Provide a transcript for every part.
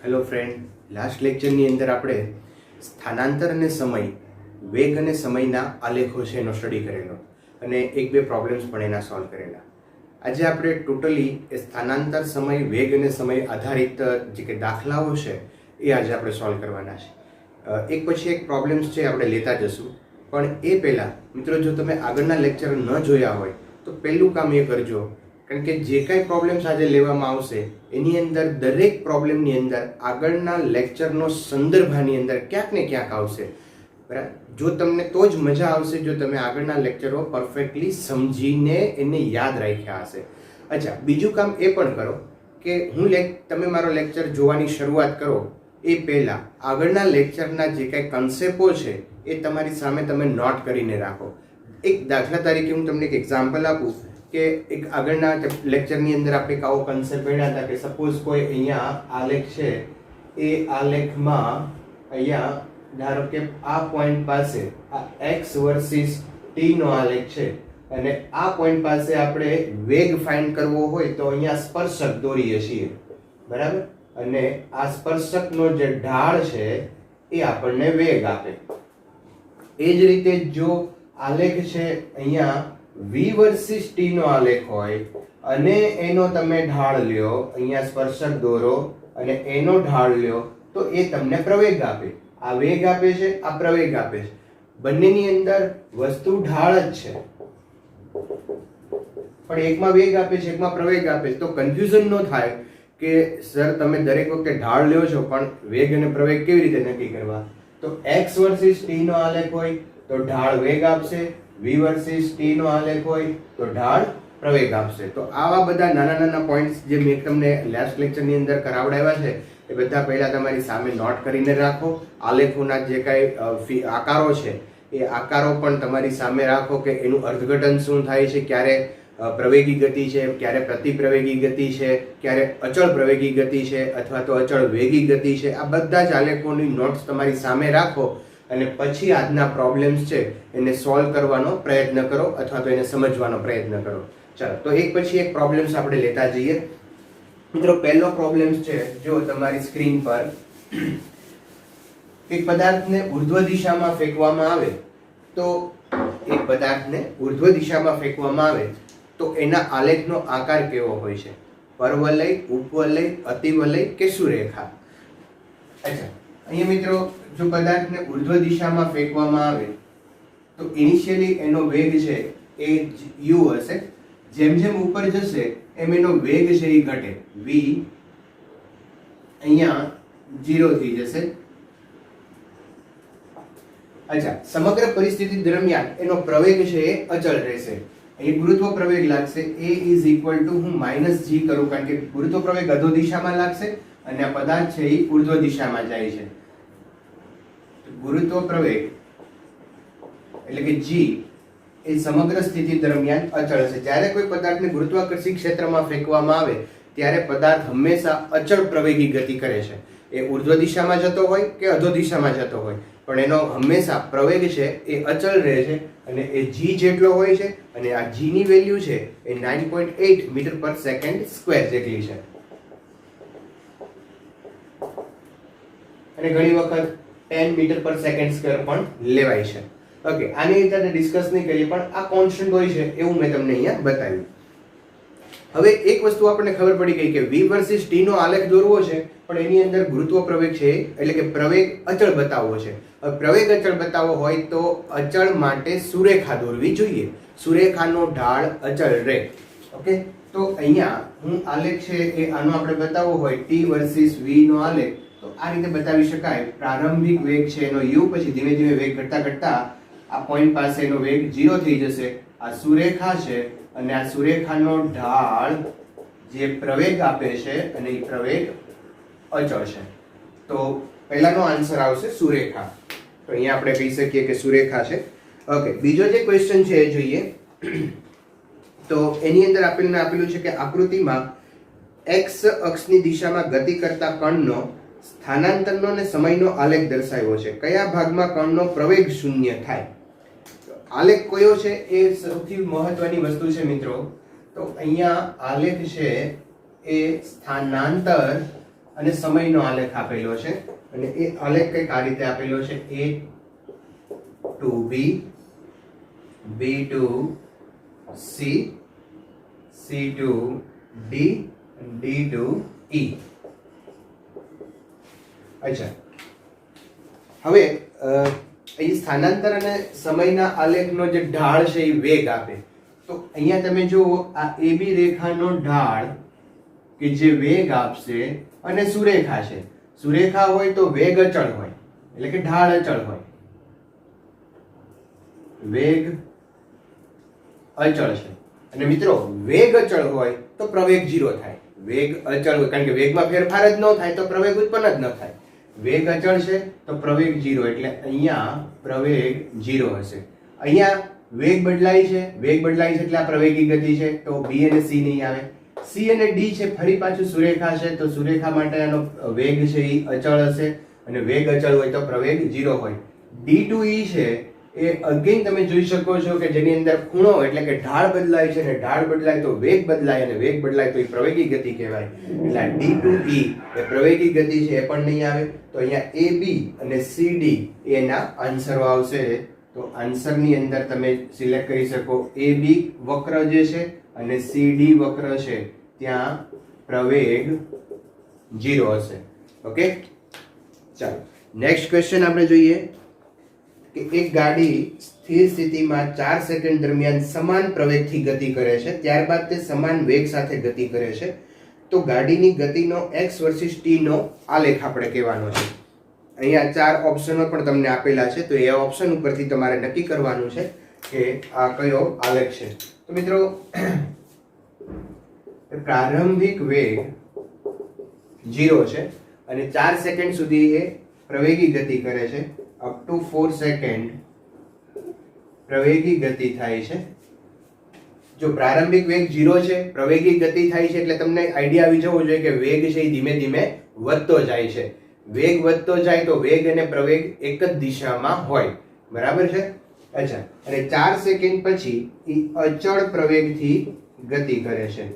Hello friend, last લેક્ચરની અંદર આપણે સ્થાનાંતર અને સમય, વેગ અને સમયના આલેખો છે એનો સ્ટડી કરેલો અને એક બે પ્રોબ્લેમ્સ પણ એના સોલ્વ કરેલા. આજે આપણે ટોટલી એ સ્થાનાંતર, સમય, વેગ અને સમય આધારિત જે કે દાખલાઓ છે એ આજે આપણે સોલ્વ કરવાના છે. એક પછી એક પ્રોબ્લેમ્સ છે આપણે લેતા જશું, પણ એ પહેલાં મિત્રો જો તમે આગળના લેક્ચર ન જોયા હોય તો પહેલું કામ એ કરજો, કારણ કે જે કાંઈ પ્રોબ્લેમ્સ આજે લેવામાં આવશે એની અંદર દરેક પ્રોબ્લેમની અંદર આગળના લેક્ચરનો સંદર્ભની અંદર ક્યાંક ને ક્યાંક આવશે. બરાબર, જો તમને તો જ મજા આવશે જો તમે આગળના લેક્ચરો પરફેક્ટલી સમજીને એને યાદ રાખ્યા હશે. અચ્છા, બીજું કામ એ પણ કરો કે તમે મારો લેક્ચર જોવાની શરૂઆત કરો એ પહેલાં આગળના લેક્ચરના જે કાંઈ કન્સેપ્ટો છે એ તમારી સામે તમે નોટ કરીને રાખો. એક દાખલા તરીકે હું તમને એક એક્ઝામ્પલ આપું કે એક આગળના લેક્ચરની અંદર આપણે આવો કન્સેપ્ટ ભણ્યા હતા કે સપોઝ કોઈ અહીંયા આલેખ છે, એ આલેખમાં અહીંયા ધારો કે આ પોઈન્ટ પાસે આ x વર્સિસ t નો આલેખ છે અને આ પોઈન્ટ પાસે આપણે વેગ ફાઇન્ડ કરવો હોય તો અહીંયા સ્પર્શક દોરીએ છીએ. બરાબર, અને આ સ્પર્શકનો જે ઢાળ છે એ આપણને વેગ આપે. એ જ રીતે જો આલેખ છે અહીંયા v વર્સિસ t નો આલેખ હોય અને એનો તમે ઢાળ લ્યો, અહીંયા સ્પર્શક દોરો અને એનો ઢાળ લ્યો તો એ તમને પ્રવેગ આપે. આ વેગ આપે છે, આ પ્રવેગ આપે છે. બંનેની અંદર વસ્તુ ઢાળ જ છે, પણ એકમાં વેગ આપે છે, એકમાં પ્રવેગ આપે છે. તો કન્ફ્યુઝન ન થાય કે સર તમે દરેક વખતે ઢાળ લ્યો છો પણ વેગ અને પ્રવેગ કેવી રીતે નક્કી કરવા. તો x વર્સિસ t નો આલેખ હોય તો ઢાળ વેગ આપશે, v વર્સિસ t નો આલેખ હોય તો ઢાળ પ્રવેગ આપશે. તો આવા બધા નાના નાના પોઈન્ટ્સ જે મેં તમને લાસ્ટ લેક્ચરની અંદર કરાવડાવ્યા છે એ બધા પહેલા તમારી સામે નોટ કરીને રાખો. આલેખોના જે કાંઈ આકારો છે એ આકારો પણ તમારી સામે રાખો કે એનું અર્થઘટન શું થાય છે, ક્યારે પ્રવેગી ગતિ છે, ક્યારે પ્રતિપ્રવેગી ગતિ છે, ક્યારે અચળ પ્રવેગી ગતિ છે અથવા તો અચળ વેગી ગતિ છે. આ બધા જ આલેખોની નોટ્સ તમારી સામે રાખો અને પછી આજના પ્રોબ્લેમ્સ છે એને સોલ્વ કરવાનો પ્રયત્ન કરો અથવા તો એને સમજવાનો પ્રયત્ન કરો. ચાલો, તો એક પછી એક પ્રોબ્લેમ્સ આપણે લેતા જઈએ. મિત્રો, પહેલો પ્રોબ્લેમ્સ છે, જો તમારી સ્ક્રીન પર એક પદાર્થને ઉર્ધ્વ દિશામાં ફેંકવામાં આવે તો તો એના આલેખનો આકાર કેવો હોય છે? પરવલય, ઉપવલય, અતિવલય કે સુરેખા? અચ્છા, અહીંયા મિત્રો જો પદાર્થને ઉર્ધ્વ દિશામાં ફેંકવામાં આવે તો ઇનિશિયલી એનો વેગ છે એ u હશે. જેમ જેમ ઉપર જશે એમ એનો વેગ છે એ ઘટે. v અહીંયા 0 થઈ જશે. અચ્છા, સમગ્ર પરિસ્થિતિ દરમિયાન એનો પ્રવેગ છે એ અચળ રહેશે. અહીં ગુરુત્વ પ્રવેગ લાગશે, a = હું -g કરું કારણ કે ગુરુત્વ પ્રવેગ અધો દિશામાં લાગશે અને આ પદાર્થ છે એ ઉર્ધ્વ દિશામાં જાય છે. ગુરુત્વ પ્રવેગ એટલે કે g એ સમગ્ર સ્થિતિ દરમિયાન અચળ છે. જ્યારે કોઈ પદાર્થને ગુરુત્વાકર્ષી ક્ષેત્રમાં ફેંકવામાં આવે ત્યારે પદાર્થ હંમેશા અચળ પ્રવેગી ગતિ કરે છે. એ ઉર્ધ્વ દિશામાં જતો હોય કે અધો દિશામાં જતો હોય, પણ એનો હંમેશા પ્રવેગ છે એ અચળ રહે છે અને એ g જેટલો હોય છે અને આ g ની વેલ્યુ છે એ 9.8 મીટર પર સેકન્ડ સ્ક્વેર જેટલી છે. અને ઘણી વખત 10 મીટર પર સેકન્ડ સ્ક્વેર પણ લેવાય છે. ઓકે, આની રીતે ડિસ્કસ નહીં કરીએ, પણ આ કોન્સ્ટન્ટ હોય છે એવું મેં તમને અહીંયા બતાવ્યું. હવે એક વસ્તુ આપણને ખબર પડી ગઈ કે v વર્સિસ t નો આલેખ દોરવો છે, પણ એની અંદર ગુરુત્વ પ્રવેગ છે એટલે કે પ્રવેગ અચળ બતાવવો છે. હવે પ્રવેગ અચળ બતાવવો હોય તો અચળ માટે સુરેખા દોરવી જોઈએ. સુરેખાનો ઢાળ અચળ રહે. ઓકે, તો અહીંયા હું આલેખ છે એ આનો આપણે બતાવવો હોય t વર્સિસ v નો આલેખ તો આ રીતે બતાવી શકાય. પ્રારંભિક વેગ છે એનો u, પછી ધીમે ધીમે વેગ ઘટતા ઘટતા આ પોઈન્ટ પાસે એનો વેગ 0 થઈ જશે. આ સુરેખા છે અને આ સુરેખાનો ઢાળ જે પ્રવેગ આપે છે અને એ પ્રવેગ અચળ છે. તો પહેલાનો આન્સર આવશે સુરેખા. તો અહીંયા આપણે કહી શકીએ કે સુરેખા છે. ઓકે, બીજો જે ક્વેશ્ચન છે એ જોઈએ. તો એની અંદર આપેલું છે કે આકૃતિમાં x અક્ષની દિશામાં ગતિ કરતા કણનો સ્થાનાંતરનો અને સમયનો આલેખ દર્શાવ્યો છે. કયા ભાગમાં કણનો પ્રવેગ શૂન્ય થાય? આલેખ કયો છે એ સૌથી મહત્વની વસ્તુ છે મિત્રો. તો અહીંયા આલેખ છે એ સ્થાનાંતર અને સમયનો આલેખ આપેલો છે અને એ આલેખ કંઈક આ રીતે આપેલો છે A to B, B to C, C to D, D to E. અચ્છા, હવે અહીં સ્થાનાંતર અને સમયના આલેખનો જે ઢાળ છે એ વેગ આપે. તો અહીંયા તમે જુઓ આ AB રેખાનો ઢાળ કે જે વેગ આપશે અને સુરેખા છે. સુરેખા હોય તો વેગ અચળ હોય, એટલે કે ઢાળ અચળ હોય. વેગ અચળ છે અને મિત્રો વેગ અચળ હોય તો પ્રવેગ 0 થાય. વેગ અચળ હોય કારણ કે વેગમાં ફેરફાર જ ન થાય તો પ્રવેગ ઉત્પન્ન જ ન થાય. વેગ અચળ છે તો પ્રવેગ 0, એટલે અહીંયા પ્રવેગ 0 હશે. અહીંયા વેગ બદલાય છે, વેગ બદલાય છે એટલે આ પ્રવેગી ગતિ છે, તો B અને C નહીં આવે. C અને D છે ફરી પાછું સુરેખા છે, તો સુરેખા માટે આનો વેગ છે એ અચળ હશે અને વેગ અચળ હોય તો પ્રવેગ 0 હોય. D to E છે એ અગેન તમે જોઈ શકો છો કે જેની અંદર ખૂણો એટલે કે ઢાળ બદલાય છે અને ઢાળ બદલાય તો વેગ બદલાય અને વેગ બદલાય તો એ પ્રવેગી ગતિ કહેવાય. એટલે D to E એ પ્રવેગી ગતિ છે, એ પણ નહીં આવે. તો અહીંયા AB અને CD એના આન્સરો આવશે. તો આન્સરની અંદર તમે સિલેક્ટ કરી શકો AB વક્ર જે છે અને CD વક્ર છે ત્યાં પ્રવેગ 0 હશે. ઓકે, ચાલો નેક્સ્ટ ક્વેશ્ચન આપણે જોઈએ કે એક ગાડી સ્થિર સ્થિતિમાં 4 સેકન્ડ દરમિયાન સમાન પ્રવેગથી ગતિ કરે છે, ત્યારબાદ તે સમાન વેગ સાથે ગતિ કરે છે. તો ગાડીની ગતિનો x વર્સિસ t નો આલેખ આપણે કહેવાનો છે. અહીંયા 4 ઓપ્શનો પણ તમને આપેલા છે, તો એ ઓપ્શન ઉપરથી તમારે નક્કી કરવાનું છે કે આ કયો આલેખ છે. તો મિત્રો પ્રારંભિક વેગ 0 છે અને 4 સેકન્ડ સુધી એ પ્રવેગી ગતિ કરે છે. અપ ટુ 4 સેકન્ડ પ્રવેગી ગતિ થાય છે. જો પ્રારંભિક વેગ 0 છે, પ્રવેગી ગતિ થાય છે, એટલે તમને આઈડિયા આવી જવો જોઈએ કે વેગ છે એ ધીમે ધીમે વધતો જાય છે. વેગ વધતો જાય તો વેગ અને પ્રવેગ એક જ દિશામાં હોય. બરાબર છે? અચ્છા, અને 4 સેકન્ડ પછી એ અચળ પ્રવેગથી ગતિ કરે છે,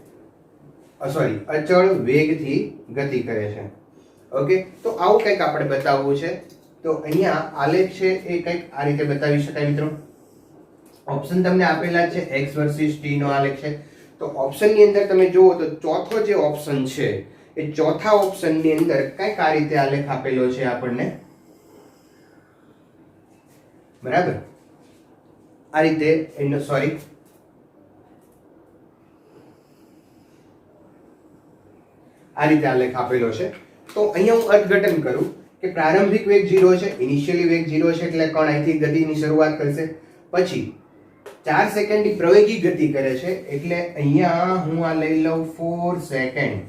અચળ વેગથી ગતિ કરે છે. ઓકે, તો આવું કંઈક આપણે બતાવવું છે. તો અહીંયા આલેખ છે એ કંઈક આ રીતે બતાવી શકાય મિત્રો. ઓપ્શન તમને આપેલા છે x વર્સિસ t નો આલેખ છે. તો ઓપ્શનની અંદર તમે જુઓ તો ચોથો જે ઓપ્શન છે એ ચોથા ઓપ્શનની અંદર કંઈક આ રીતે આલેખ આપેલો છે આપણને. બરાબર, આ રીતે એનો આ રીતે આલેખ આપેલો છે. તો અહીંયા હું અર્થઘટન કરું કે પ્રારંભિક વેગ 0 છે, ઇનિશિયલી વેગ 0 છે, એટલે કણ અહીંથી ગતિની શરૂઆત કરશે. પછી 4 સેકન્ડની પ્રવેગી ગતિ કરે છે, એટલે અહીંયા હું આ લઈ લઉં 4 સેકન્ડ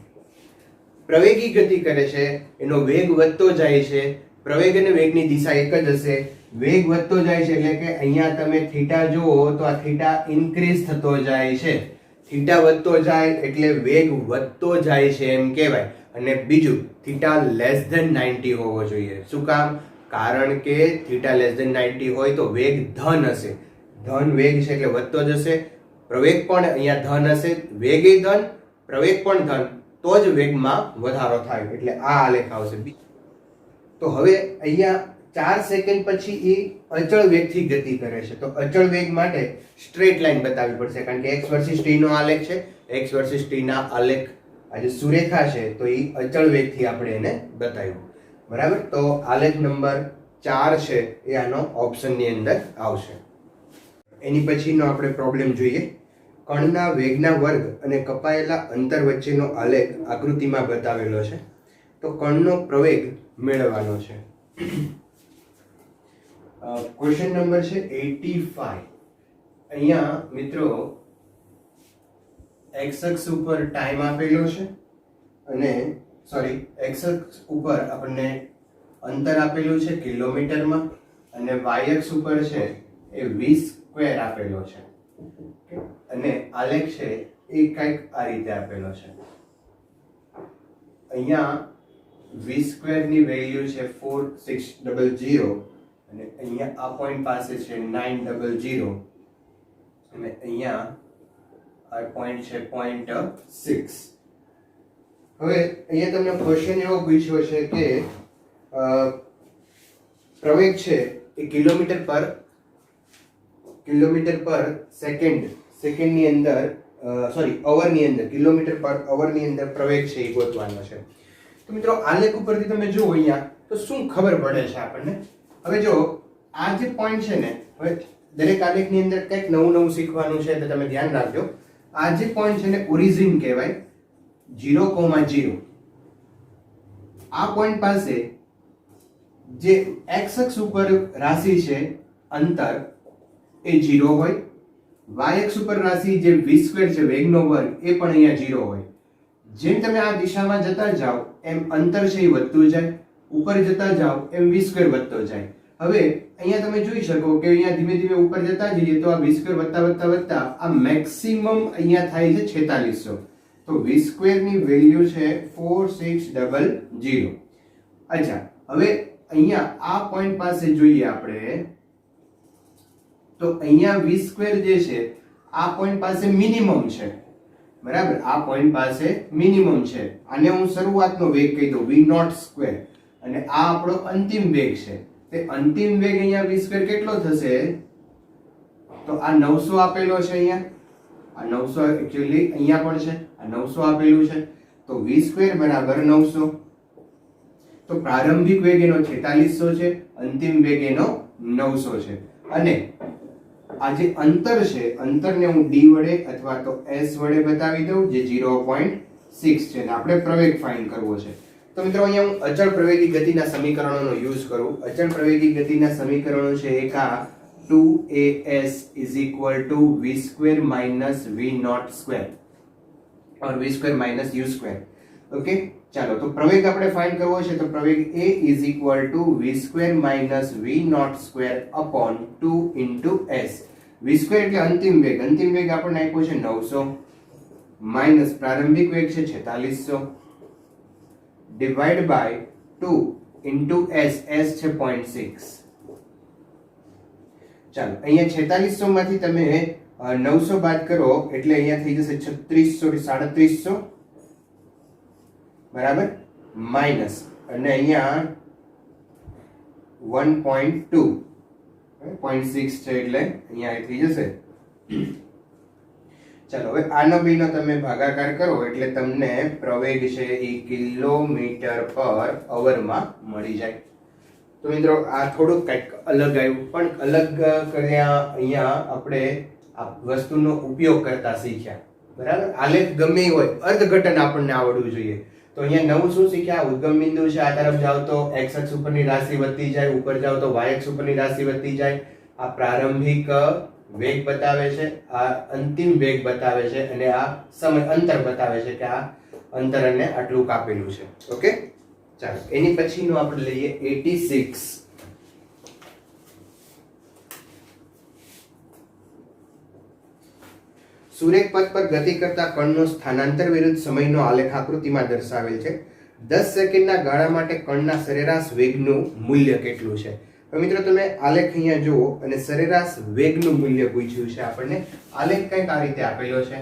પ્રવેગી ગતિ કરે છે. એનો વેગ વધતો જાય છે, પ્રવેગ અને વેગની દિશા એક જ હશે. વેગ વધતો જાય છે એટલે કે અહીંયા તમે થીટા જુઓ તો આ થીટા ઇન્ક્રીઝ થતો જાય છે. થીટા વધતો જાય એટલે વેગ વધતો જાય છે એમ કહેવાય. અને બીજું, થીટા લેસ ધેન 90 હોવો જોઈએ. શું કામ? કારણ કે થીટા લેસ ધેન 90 હોય તો વેગ ધન હશે. ધન વેગ છે એટલે વધતો જશે. પ્રવેગ પણ અહીંયા ધન હશે, વેગ ધન, પ્રવેગ પણ ધન, તો જ વેગમાં વધારો થાય. એટલે આ આલેખ આવશે. તો હવે અહીંયા 4 સેકન્ડ પછી એ અચળ વેગથી ગતિ કરે છે. તો અચળ વેગ માટે સ્ટ્રેટ લાઈન બતાવવી પડશે, કારણ કે x વર્સિસ t નો આલેખ છે. x વર્સિસ t ના આલેખ આ જે સુરેખા છે તો એ અચળ વેગથી આપણે એને બતાવ્યું. બરાબર, તો આલેખ નંબર 4 છે એ આનો ઓપ્શનની અંદર આવશે. એની પછીનો આપણે પ્રોબ્લેમ જોઈએ. કણના વેગના વર્ગ અને કપાયેલા અંતર વચ્ચેનો આલેખ આકૃતિમાં બતાવેલો છે. તો કણનો પ્રવેગ મેળવવાનો છે. ક્વેશ્ચન નંબર છે 85. અહીંયા મિત્રો x અક્ષ ઉપર ટાઈમ આપેલો છે અને x અક્ષ ઉપર આપણને અંતર આપેલું છે કિલોમીટરમાં અને y અક્ષ ઉપર છે એ v² આપેલો છે. અને આલેખ છે એ કંઈક આ રીતે આપેલો છે. અહીંયા v² ની વેલ્યુ છે 4600 અને અહીંયા આ પોઈન્ટ પાસે છે 900 અને અહીંયા આ પોઈન્ટ છે 0.6. હવે અહીંયા તમને ક્વેશ્ચન એવો પૂછ્યો છે કે પ્રવેગ છે એ કિલોમીટર પર સેકન્ડની અંદર અવરની અંદર કિલોમીટર પર અવરની અંદર પ્રવેગ છે એ ગોતવાનો છે. તો મિત્રો આલેખ ઉપરથી તમે જુઓ અહીંયા તો શું ખબર પડે છે આપણને. હવે જો આ જે પોઈન્ટ છે ને, હવે દરેક આલેખની અંદર કંઈક નવું નવું શીખવાનું છે, તો તમે ધ્યાન રાખજો. આ જે પોઈન્ટ છે ને ઓરિજિન કહેવાય, 0,0. આ પોઈન્ટ પાસે જે x અક્ષ ઉપર રાશિ છે અંતર એ 0 હોય, y અક્ષ ઉપર રાશિ જે v² છે વેગનો વર્ગ એ પણ અહીંયા 0 હોય. જેમ તમે આ દિશામાં જતા જાઓ એમ અંતર છે એ વધતું જાય, ઉપર જતા જાઓ એમ v² વધતો જાય. હવે અહીંયા તમે જોઈ શકો કે અહીંયા ધીમે ધીમે ઉપર જતા જઈએ તો આ v² વધતા આ મેક્સિમમ અહીંયા થાય છે 4600. તો v² ની વેલ્યુ છે 4600. અચ્છા, હવે અહીંયા આ પોઈન્ટ પાસે જોઈએ આપણે તો અહીંયા v² જે છે આ પોઈન્ટ પાસે મિનિમમ છે, બરાબર. આ પોઈન્ટ પાસે મિનિમમ છે. આને હું શરૂઆતનો વેગ કહી દઉં v02, અને આ આપણો અંતિમ વેગ છે. તે અંતિમ વેગ અહીંયા v² કેટલો થશે? તો આ 900 આપેલો છે અહીંયા, આ 900 એક્ચ્યુઅલી અહીંયા પણ છે, આ 900 આપેલું છે. તો v² બરાબર 900. તો પ્રારંભિક વેગ એનો 4600 છે, અંતિમ વેગ એનો 900 છે. અને આ જે અંતર છે, અંતરને હું d વડે અથવા તો s વડે બતાવી દઉં, જે 0.6 છે, ને આપણે પ્રવેગ ફાઇન્ડ કરવો છે. તો મિત્રો અહીંયા હું અચળ પ્રવેગી ગતિના સમીકરણોનો યુઝ કરું. અચળ પ્રવેગી ગતિના સમીકરણો છે એક આ 2as = v² minus v02 or v² minus u². Okay, ચાલો તો પ્રવેગ આપણે ફાઇન્ડ કરવો છે. તો પ્રવેગ a = v² minus v02 upon 2 into s. v² એટલે અંતિમ વેગ, અંતિમ વેગ આપણને આપ્યો છે 900 માઈનસ પ્રારંભિક વેગ છે 4600 divide by 2 into s, s છે 0.6. ચાલો અહીંયા 4600 માંથી તમે 900 બાદ કરો એટલે અહીંયા થઈ જશે 3600 બરાબર, માઈનસ અને અહીંયા 1.2 0.6 છે એટલે અહીંયા થઈ જશે. ચાલો હવે આનો બેનો તમે ભાગાકાર કરો એટલે તમને પ્રવેગ છે એ કિલોમીટર પર અવરમાં મળી જાય. તો મિત્રો આ થોડુંક કંઈક અલગ આવ્યું, પણ અલગ કર્યા અહીંયા આપણે આ વસ્તુનો ઉપયોગ કરતા શીખ્યા, બરાબર. આલેખ ગમે હોય, અર્થઘટન આપણને આવડવું જોઈએ. તો અહીંયા નવું શું શીખ્યા? ઉદ્ગમ બિંદુ છે, આ તરફ જાવ તો x અક્ષ ઉપરની રાશિ વધતી જાય, ઉપર જાવ તો y અક્ષ ઉપરની રાશિ વધતી જાય. આ પ્રારંભિક વેગ બતાવે છે, આ અંતિમ વેગ બતાવે છે, અને આ સમય અંતર બતાવે છે કે આ અંતર અને આટલું કાપેલું છે. ઓકે, ચાલો એની પછીનું આપણે લઈએ 86. સુરેખ પથ પર ગતિ કરતા કણનો સ્થાનાંતર વિરુદ્ધ સમયનો આલેખ આકૃતિમાં દર્શાવેલ છે. 10 સેકન્ડના ગાળા માટે કણના સરેરાશ વેગનું મૂલ્ય કેટલું છે? તો મિત્રો તમે આલેખ અહીંયા જુઓ અને સરેરાશ વેગનું મૂલ્ય પૂછ્યું છે આપણને. આલેખ કંઈક આ રીતે આપેલો છે.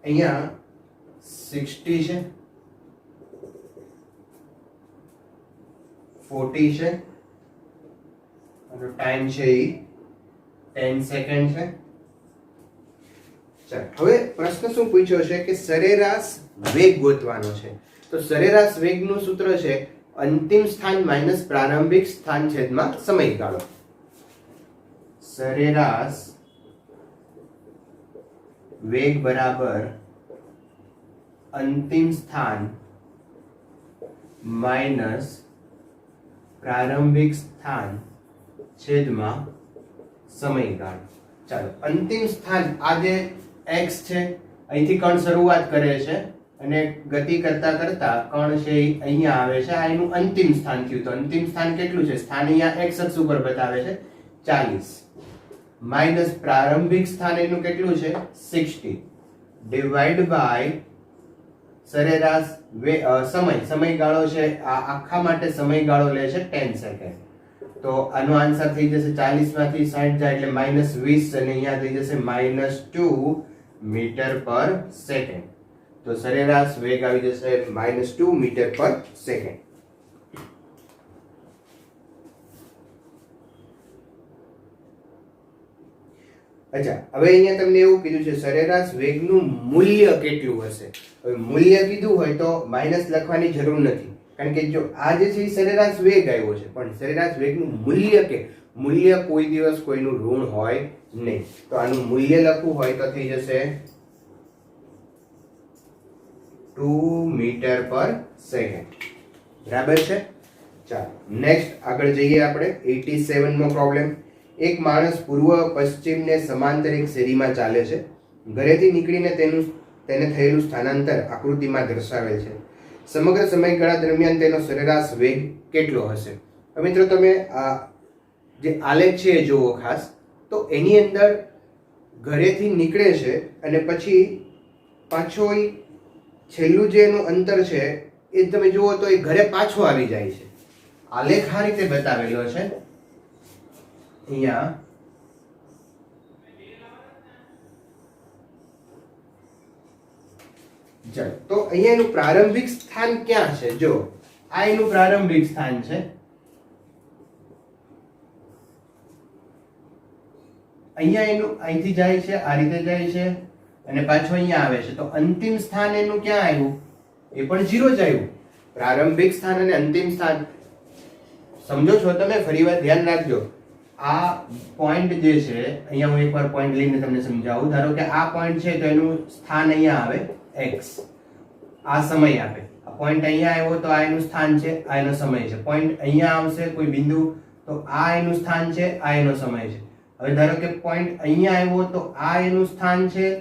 અહીંયા 60 છે, 40 છે, અને ટાઈમ છે એ 10 સેકન્ડ છે. ચાલો હવે પ્રશ્ન શું પૂછ્યો છે કે સરેરાશ વેગ ગોતવાનો છે. તો સરેરાશ વેગનું સૂત્ર છે અંતિમ સ્થાન માઈનસ પ્રારંભિક સ્થાન છેદમાં સમયગાળો. સરેરાશ વેગ બરાબર અંતિમ સ્થાન માઈનસ પ્રારંભિક સ્થાન છેદમાં સમયગાળો. ચાલો અંતિમ સ્થાન આ જે x છે, અહીંથી કણ શરૂઆત કરે છે અને ગતિ કરતા કરતા કણ છે અહીંયા આવે છે. આ એનું અંતિમ સ્થાન થયું. તો અંતિમ સ્થાન કેટલું છે? સ્થાન અહીંયા x અક્ષ ઉપર બતાવે છે 40 માઈનસ પ્રારંભિક સ્થાન એનું કેટલું છે 60 ડિવાઇડ બાય સરેરાશ સમયગાળો છે, આ આખા માટે સમયગાળો લે છે 10 સેકન્ડ. તો આનો આન્સર થઈ જશે 40 માંથી 60 જાય એટલે -20 અને અહીંયા થઈ જશે -2 મીટર પર સેકન્ડ. તો સરેરાશ વેગ આવી જશે -2 મીટર પર સેકન્ડ. અચ્છા, હવે અહીંયા તમને એવું કીધું છે સરેરાશ વેગનું મૂલ્ય કેટલું હશે. હવે મૂલ્ય કીધું હોય તો માઇનસ લખવાની જરૂર નથી, કારણ કે જો આ જે છે એ સરેરાશ વેગ આવ્યો છે, પણ સરેરાશ વેગનું મૂલ્ય કોઈ દિવસ કોઈનું ઋણ હોય નહીં. તો આનું મૂલ્ય લખવું હોય તો થઈ જશે 2 મીટર પર સેકન્ડ. બરાબર છે. ચાલો નેક્સ્ટ આગળ જઈએ આપણે. 87 મો પ્રોબ્લેમ. એક માણસ પૂર્વ પશ્ચિમને સમાંતર એક શેરીમાં ચાલે છે. ઘરેથી નીકળીને તેને થયેલું સ્થાનાંતર આકૃતિમાં દર્શાવેલ છે. સમગ્ર સમયગાળા દરમિયાન તેનો સરેરાશ વેગ કેટલો હશે? હવે મિત્રો તમે આ જે આલેખ છે એ જુઓ ખાસ. તો એની અંદર ઘરેથી નીકળે છે અને પછી પાછો છેલ્લું જે એનું અંતર છે એ તમે જુઓ તો એ ઘરે પાછો આવી જાય છે. આલેખ આ રીતે બતાવેલો છે અહીંયા. ચાલો તો અહીંયા એનું પ્રારંભિક સ્થાન ક્યાં છે? જો આ એનું પ્રારંભિક સ્થાન છે. અહીંયા એનું અહીંથી જાય છે, આ રીતે જાય છે અને પાછો અહીંયા આવે છે. તો અંતિમ સ્થાન એનું ક્યાં આવ્યું? એ પણ 0 જ આવ્યું. પ્રારંભિક સ્થાન અને અંતિમ સ્થાન સમજો છો તમે? ફરીવાર ધ્યાન રાખજો. આ પોઈન્ટ જે છે, અહીંયા હું એકવાર પોઈન્ટ લઈને તમને સમજાવું. ધારો કે આ પોઈન્ટ છે તો એનું સ્થાન અહીંયા આવે x, આ સમય આપે. આ પોઈન્ટ અહીંયા આવ્યો તો આ એનું સ્થાન છે, આ એનો સમય છે. પોઈન્ટ અહીંયા આવશે કોઈ બિંદુ તો આ એનું સ્થાન છે, આ એનો સમય છે. હવે ધારો કે પોઈન્ટ અહીંયા આવ્યો તો આ એનું સ્થાન છે,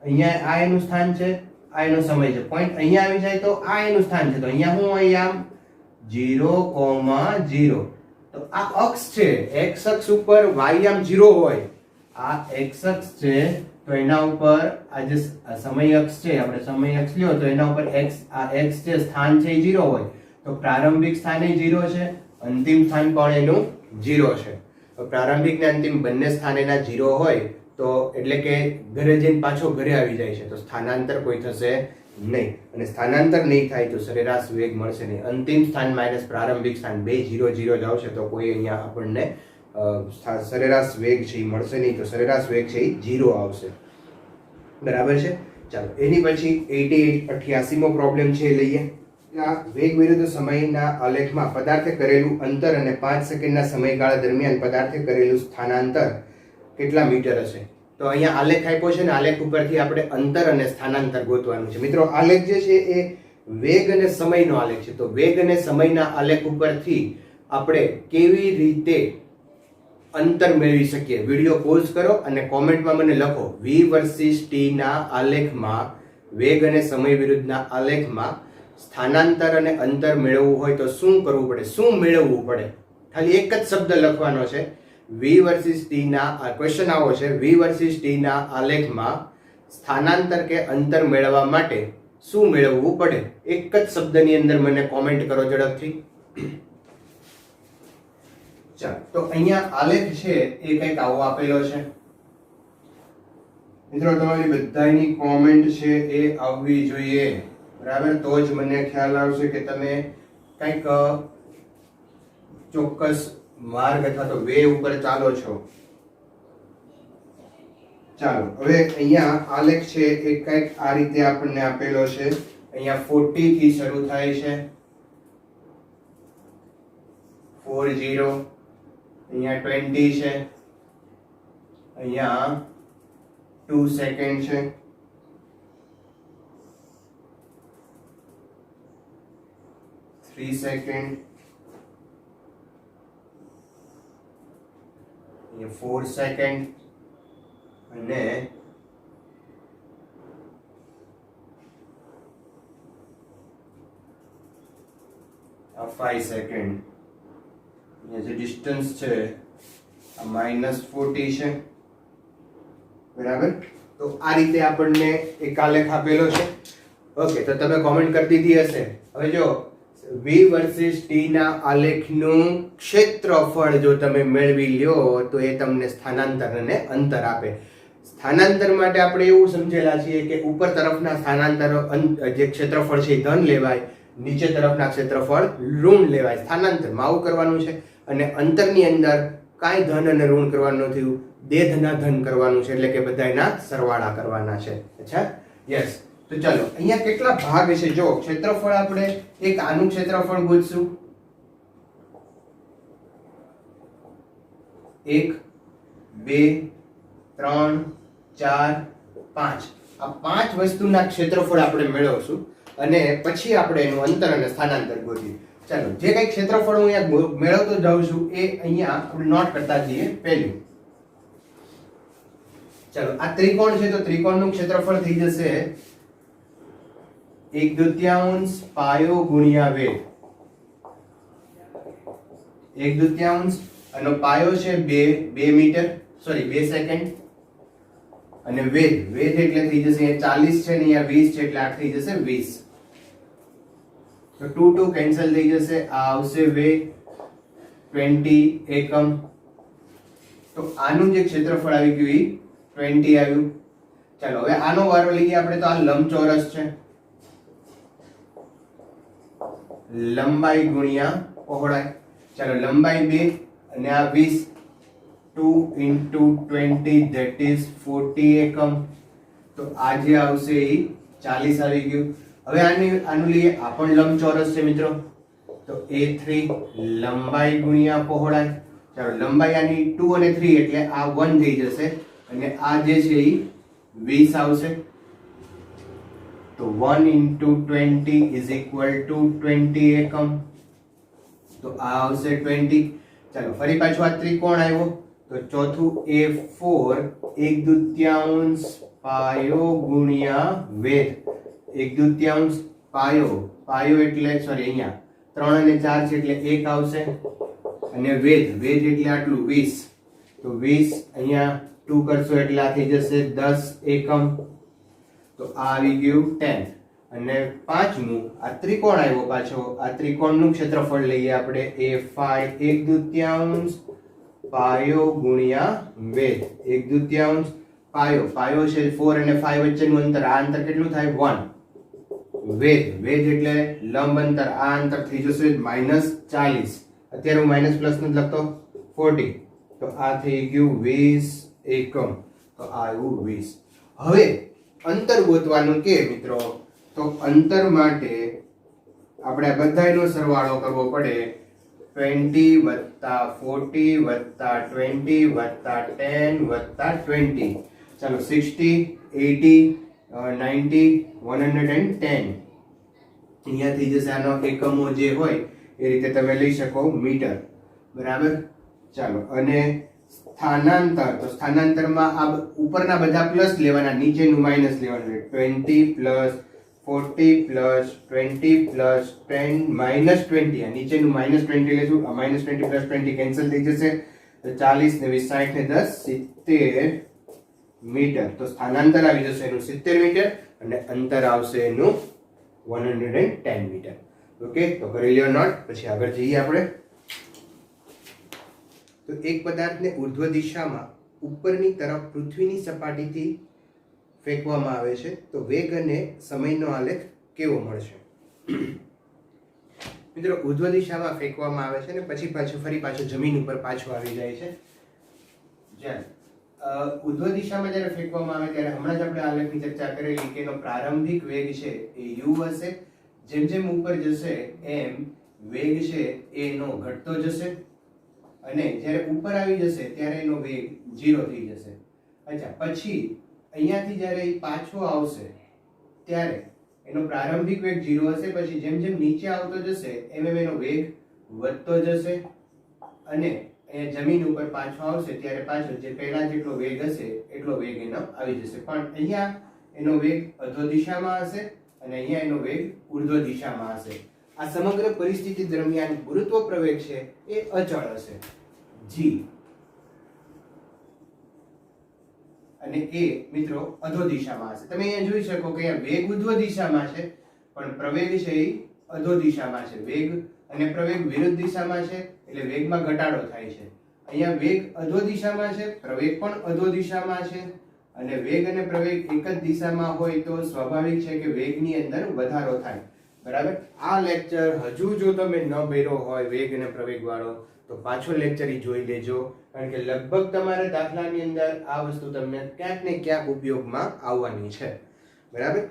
અહીંયા આ એનું સ્થાન છે, આ એનો સમય છે. પોઈન્ટ અહીંયા આવી જાય તો આ એનું સ્થાન છે. તો અહીંયા હું અહીંયા 0,0. તો આ અક્ષ છે, x અક્ષ ઉપર y આમ 0 હોય. આ x અક્ષ છે તો એના ઉપર આ જે સમય અક્ષ છે, આપણે સમય અક્ષ લ્યો તો એના ઉપર x, આ x જે સ્થાન છે એ 0 હોય. તો પ્રારંભિક સ્થાન એ 0 છે, અંતિમ સ્થાન પણ એનું 0 છે. તો પ્રારંભિક ને અંતિમ બંને સ્થાન એના 0 હોય તો એટલે કે ઘરે જઈને પાછો ઘરે આવી જાય છે. તો સ્થાનાંતર કોઈ થશે નહીં, અને સ્થાનાંતર નહીં થાય તો સરેરાશ વેગ મળશે નહીં. અંતિમ સ્થાન માઇનસ પ્રારંભિક સ્થાન બે 0 0 જ આવશે તો કોઈ અહીંયા આપણને સરેરાશ વેગ છે એ મળશે નહીં. તો સરેરાશ વેગ છે એ 0 આવશે. બરાબર છે. ચાલો એની પછી 88 મો પ્રોબ્લેમ છે એ લઈએ. આ વેગ વિરુદ્ધ સમયના આલેખમાં પદાર્થે કરેલું અંતર અને 5 સેકન્ડના સમયગાળા દરમિયાન પદાર્થે કરેલું સ્થાનાંતર કેટલા મીટર હશે? તો અહીંયા આલેખ આપ્યો છે ને, આલેખ ઉપરથી આપણે અંતર અને સ્થાનાંતર ગોતવાનું છે. મિત્રો આલેખ જે છે એ વેગ અને સમયનો આલેખ છે. તો વેગ અને સમયના આલેખ ઉપરથી આપણે કેવી રીતે અંતર મેળવી શકીએ? વિડીયો પોઝ કરો અને કોમેન્ટમાં મને લખો v વર્સિસ t ના આલેખમાં, વેગ અને સમય વિરુદ્ધના આલેખમાં સ્થાનાંતર અને અંતર મેળવવું હોય તો શું કરવું પડે, શું મેળવવું પડે? ખાલી એક જ શબ્દ લખવાનો છે. v વર્સિસ t ના ક્વેશ્ચન આવો છે, v વર્સિસ t ના આલેખમાં સ્થાનાંતર કે અંતર મેળવવા માટે શું મેળવવું પડે? એક જ શબ્દની અંદર મને કોમેન્ટ કરો ઝડપથી. ચાલો તો અહીંયા આલેખ છે એ કંઈક આવો આપેલો છે. મિત્રો તમારી બધાની કોમેન્ટ છે એ આવવી જોઈએ, બરાબર? તો જ મને ખ્યાલ આવશે કે તમે કંઈક ચોક્કસ માર્ગ અથવા તો વે ઉપર ચાલો છો. ચાલો હવે અહીંયા આલેખ છે એ કંઈક આ રીતે આપણને આપેલો છે. અહીંયા 40 થી શરૂ થાય છે, 40, અહીંયા 20 છે, અહીંયા 2 સેકન્ડ છે, थ्री सेकंड, ये 4 સેકન્ડ અને 5 સેકન્ડ. ये जो डिस्टेंस છે આ -40 છે, બરાબર? તો આ રીતે આપણને એક આલેખ આપેલો છે. ઓકે, તો તમે કોમેન્ટ કરી દીધી હશે. હવે જો v વર્સિસ t ના આલેખનું ક્ષેત્રફળ જો તમે મેળવી લ્યો તો એ તમને સ્થાનાંતર અને અંતર આપે. સ્થાનાંતર માટે આપણે એવું સમજેલા છીએ કે ઉપર તરફના સ્થાનાંતર જે ક્ષેત્રફળ છે એ ધન લેવાય, નીચે તરફના ક્ષેત્રફળ ઋણ લેવાય. સ્થાનાંતરમાં આવું કરવાનું છે. અને અંતરની અંદર કાંઈ ધન અને ઋણ કરવાનું નથી, બે ધના ધન કરવાનું છે, એટલે કે બધાના સરવાળા કરવાના છે. અચ્છા, યસ. તો ચાલો, અહીંયા કેટલા ભાગ છે જો ક્ષેત્રફળ આપણે એક આનું ક્ષેત્રફળ ગોતશું. 1 2 3 4 5 આ 5 વસ્તુના ક્ષેત્રફળ આપણે મેળવશું અને પછી આપણે એનું અંતર અને સ્થાનાંતર ગોતીએ. ચાલો, જે કઈ ક્ષેત્રફળ હું અહીંયા મેળવતો જાઉં છું એ અહીંયા આપણે નોટ કરતા જઈએ. પહેલું, ચાલો, આ ત્રિકોણ છે તો ત્રિકોણનું ક્ષેત્રફળ થઈ જશે 1/2 પાયો ગુણ્યા વેધ. 1/2 આનો પાયો છે 2 મીટર, સોરી 2 સેકન્ડ. અને વેધ એટલે થઈ જશે 40 છે ને અહીંયા 20 છે એટલે આ થઈ જશે 20. તો 2 કેન્સલ થઈ જશે. આ આવશે વેગ 20 એકમ. તો આનું જે ક્ષેત્રફળ આવી ગયું એ 20 આવ્યું. ચાલો, હવે આનો વારો લઈએ આપણે. તો આ લંબચોરસ છે, લંબાઈ ગુણ્યા પહોળાઈ. ચાલો, લંબાઈ 2 અને આ 20. 2 into 20 that is 40 એકમ. તો આ જે આવશે એ 40 આવી ગયું. હવે આનું લઈએ. આ પણ લંબચોરસ છે મિત્રો. તો A3 લંબાઈ ગુણ્યા પહોળાઈ. ચાલો, લંબાઈ આની 2 અને 3 એટલે આ 1 થઈ જશે અને આ જે છે એ 20 આવશે. તો 1 into 20 is equal to 20 એકમ. તો આ આવશે 20. ચાલો, ફરી પાછું આ ત્રિકોણ આવ્યો. તો ચોથું A4 1/2 પાયો ગુણ્યા વેધ. 1/2 પાયો એટલે સોરી અહીંયા 3 અને 4 છે એટલે 1 આવશે. અને વેધ એટલે આટલું 20. તો 20 અહીંયા 2 કરશો એટલે આ થઈ જશે 10 એકમ. તો આ આવી ગયું 10. અને પાંચમું આ ત્રિકોણ આવ્યો પાછો. આ ત્રિકોણનું ક્ષેત્રફળ લઈએ આપણે. A5 1/2 પાયો ગુણ્યા વેધ. 1/2 પાયો છે 4 અને 5 વચ્ચેનું અંતર. આ અંતર કેટલું થાય? 1. વેધ એટલે લંબ અંતર. આ અંતર થઈ જશે -40. અત્યારે હું માઇનસ પ્લસ નથી લખતો, 40. તો આ થઈ ગયું 20 એકમ. તો આ આવ્યું 20. હવે અંતર ગોતવાનું કે મિત્રો, તો અંતર માટે આપણે આ બધાનો સરવાળો કરવો પડે. 20 + 40 + 20 + 10 + 20. ચાલો, 60 80 90 110. અહીંયા થઈ જશે. આનો એકમો જે હોય એ રીતે તમે લઈ શકો મીટર. બરાબર. ચાલો, અને સ્થાનાંતર. તો સ્થાનાંતરમાં આ ઉપરના બધા પ્લસ લેવાના, નીચેનું માઇનસ લેવાનું. 20 + 40 + 20 + 10 -20. આ નીચેનું -20 લેશું. આ -20 + 20 કેન્સલ થઈ જશે. તો 40 ને 20 60 ને 10 70 મીટર. તો સ્થાનાંતર આવી જશે એનું 70 મીટર અને અંતર આવશે એનું 110 મીટર. ઓકે, તો કરી લ્યો નોટ. પછી આગળ જઈએ આપણે. તો એક પદાર્થને ઉર્ધ્વ દિશામાં ઉપરની તરફ પૃથ્વીની સપાટીથી ફેંકવામાં આવે છે તો વેગ અને સમયનો આલેખ કેવો મળશે? મિત્રો, ઉર્ધ્વ દિશામાં ફેંકવામાં આવે છે ને પછી ફરી પાછું જમીન ઉપર પાછું આવી જાય છે. જ્યારે ઉર્ધ્વ દિશામાં જ્યારે ફેંકવામાં આવે ત્યારે હમણાં જ આપણે આલેખની ચર્ચા કરેલી કે એનો પ્રારંભિક વેગ છે એ u હશે. જેમ જેમ ઉપર જશે એમ વેગ છે એનો ઘટતો જશે અને જ્યારે ઉપર આવી જશે ત્યારે એનો વેગ 0 થઈ જશે. અચ્છા, પછી અહીંયાથી જ્યારે પાછો આવશે ત્યારે એનો પ્રારંભિક વેગ 0 હશે. પછી જેમ જેમ નીચે આવતો જશે એમ એનો વેગ વધતો જશે અને એ જમીન ઉપર પાછો આવશે ત્યારે પાછો જે પહેલા જેટલો વેગ હશે એટલો વેગ એનો આવી જશે. પણ અહીંયા એનો વેગ અધો દિશામાં હશે અને અહીંયા એનો વેગ ઉર્ધ્વ દિશામાં હશે. આ સમગ્ર પરિસ્થિતિ દરમિયાન ગુરુત્વ પ્રવેગ છે એ અચળ હશે, g. અને એ મિત્રો અધો દિશામાં હશે. તમે અહીંયા જોઈ શકો કે અહીંયા વેગ ઉર્ધ્વ દિશામાં છે પણ પ્રવેગ છે એ અધો દિશામાં છે. વેગ અને પ્રવેગ વિરુદ્ધ દિશામાં છે એટલે વેગમાં ઘટાડો થાય છે. અહીંયા વેગ અધો દિશામાં છે, પ્રવેગ પણ અધો દિશામાં છે અને વેગ અને પ્રવેગ એક જ દિશામાં હોય તો સ્વાભાવિક છે કે વેગની અંદર વધારો થાય. બરાબર. આ લેક્ચર હજુ જો તમે ન ભર્યો હોય વેગ અને પ્રવેગ વાળો તો પાછો લેક્ચર જોઈ લેજો, કારણ કે લગભગ તમારે દાખલાની અંદર આ વસ્તુ તમને ક્યાંક ને ક્યાંક ઉપયોગમાં આવવાની છે. બરાબર.